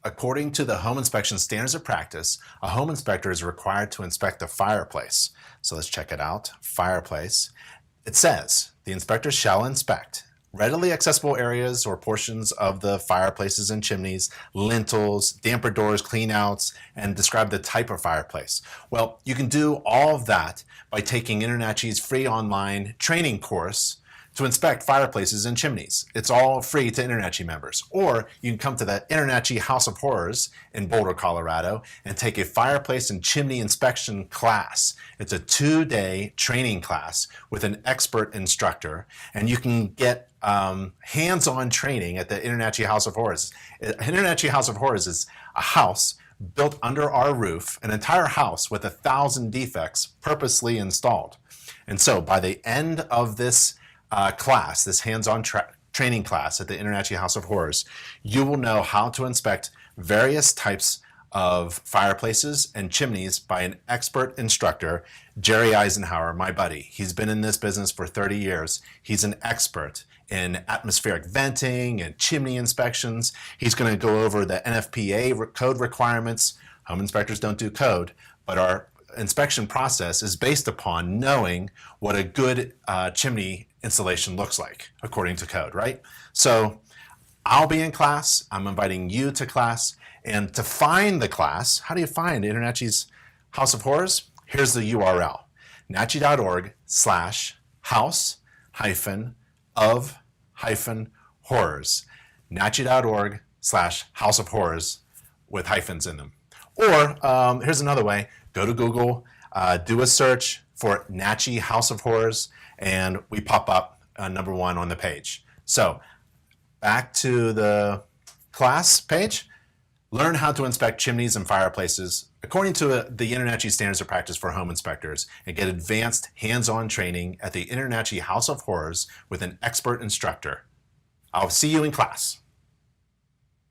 According to the Home Inspection Standards of Practice, a home inspector is required to inspect the fireplace. So let's check it out. Fireplace. It says, the inspector shall inspect readily accessible areas or portions of the fireplaces and chimneys, lintels, damper doors, cleanouts, and describe the type of fireplace. Well, you can do all of that by taking InterNACHI's free online training course to inspect fireplaces and chimneys. It's all free to InterNACHI members. Or you can come to the InterNACHI House of Horrors in Boulder, Colorado, and take a fireplace and chimney inspection class. It's a 2-day training class with an expert instructor, and you can get hands-on training at the InterNACHI House of Horrors. InterNACHI House of Horrors is a house built under our roof, an entire house with 1,000 defects purposely installed. And so by the end of this class, this hands-on training class at the InterNACHI House of Horrors, you will know how to inspect various types of fireplaces and chimneys by an expert instructor, Jerry Eisenhower, my buddy. He's been in this business for 30 years. He's an expert in atmospheric venting and chimney inspections. He's going to go over the NFPA code requirements. Home inspectors don't do code, but our inspection process is based upon knowing what a good chimney installation looks like according to code, right? So I'll be in class. I'm inviting you to class. And to find the class, how do you find InterNACHI's House of Horrors? Here's the URL, nachi.org/house-of-horrors, nachi.org/House of Horrors with hyphens in them. Or here's another way, go to Google, do a search for NACHI House of Horrors, and we pop up #1 on the page. So back to the class page. Learn how to inspect chimneys and fireplaces according to the InterNACHI Standards of Practice for Home Inspectors, and get advanced hands-on training at the InterNACHI House of Horrors with an expert instructor. I'll see you in class.